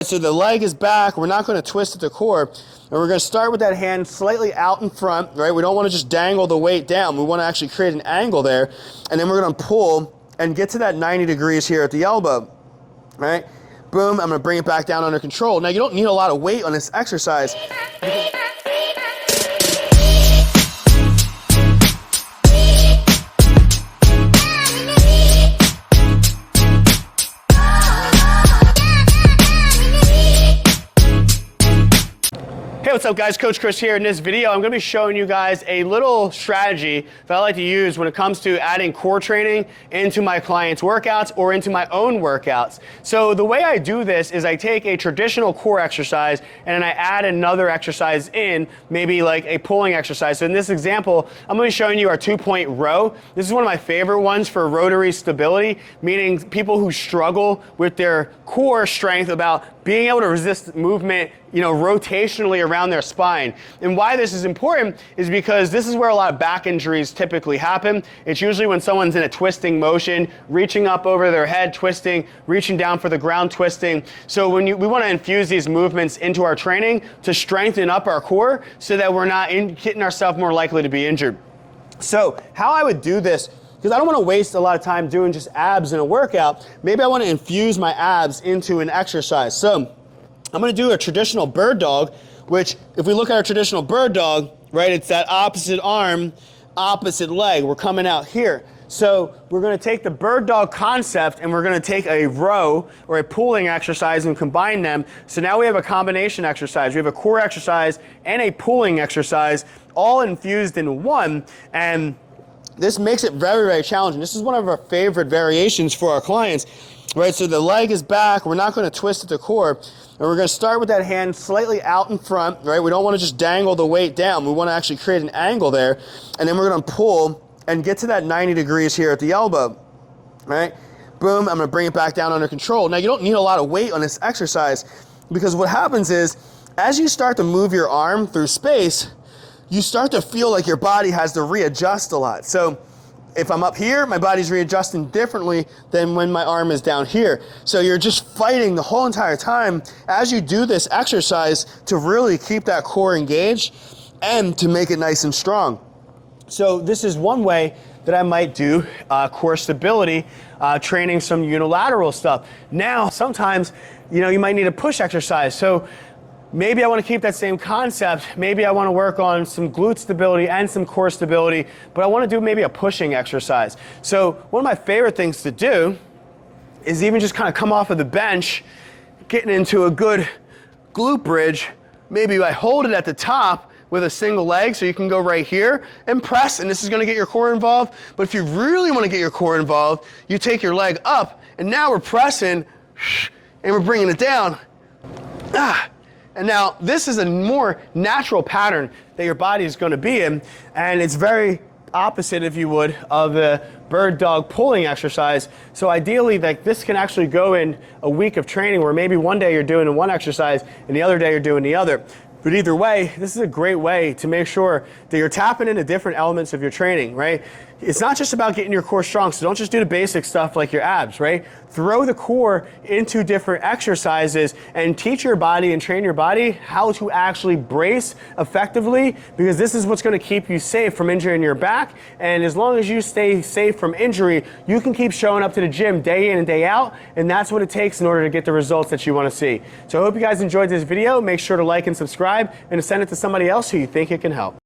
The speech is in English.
So the leg is back, we're not going to twist at the core, and we're going to start with that hand slightly out in front, right? We don't want to just dangle the weight down, we want to actually create an angle there, and then we're going to pull and get to that 90 degrees here at the elbow, right? Boom, I'm going to bring it back down under control. Now you don't need a lot of weight on this exercise. Hey, what's up guys? Coach Chris here. In this video, I'm going to be showing you guys a little strategy that I like to use when it comes to adding core training into my clients' workouts or into my own workouts. So the way I do this is I take a traditional core exercise and then I add another exercise in, maybe like a pulling exercise. So in this example, I'm going to be showing you our 2-point row. This is one of my favorite ones for rotary stability, meaning people who struggle with their core strength about being able to resist movement, rotationally around their spine. And why this is important is because this is where a lot of back injuries typically happen. It's usually when someone's in a twisting motion, reaching up over their head, twisting, reaching down for the ground, twisting. So we want to infuse these movements into our training to strengthen up our core so that we're not getting ourselves more likely to be injured. So how I would do this, because I don't want to waste a lot of time doing just abs in a workout, maybe I want to infuse my abs into an exercise. So I'm going to do a traditional bird dog, which if we look at our traditional bird dog, right, it's that opposite arm, opposite leg. We're coming out here. So we're going to take the bird dog concept and we're going to take a row or a pulling exercise and combine them. So now we have a combination exercise. We have a core exercise and a pulling exercise all infused in one. And this makes it very, very challenging. This is one of our favorite variations for our clients, right? So the leg is back, we're not going to twist at the core, and we're going to start with that hand slightly out in front, right? We don't want to just dangle the weight down, we want to actually create an angle there, and then we're going to pull and get to that 90 degrees here at the elbow, right? Boom, I'm going to bring it back down under control. Now you don't need a lot of weight on this exercise, because what happens is, as you start to move your arm through space, you start to feel like your body has to readjust a lot. So if I'm up here, my body's readjusting differently than when my arm is down here. So you're just fighting the whole entire time as you do this exercise to really keep that core engaged and to make it nice and strong. So this is one way that I might do core stability, training some unilateral stuff. Now, sometimes, you might need a push exercise. So maybe I want to keep that same concept. Maybe I want to work on some glute stability and some core stability, but I want to do maybe a pushing exercise. So one of my favorite things to do is even just kind of come off of the bench, getting into a good glute bridge. Maybe I hold it at the top with a single leg, so you can go right here and press, and this is going to get your core involved. But if you really want to get your core involved, you take your leg up, and now we're pressing, and we're bringing it down. And now this is a more natural pattern that your body is going to be in, and it's very opposite, if you would, of the bird dog pulling exercise. So ideally, this can actually go in a week of training where maybe one day you're doing one exercise and the other day you're doing the other. But either way, this is a great way to make sure that you're tapping into different elements of your training, right? It's not just about getting your core strong, so don't just do the basic stuff like your abs, right? Throw the core into different exercises and teach your body and train your body how to actually brace effectively, because this is what's going to keep you safe from injuring your back. And as long as you stay safe from injury, you can keep showing up to the gym day in and day out, and that's what it takes in order to get the results that you want to see. So I hope you guys enjoyed this video. Make sure to like and subscribe and to send it to somebody else who you think it can help.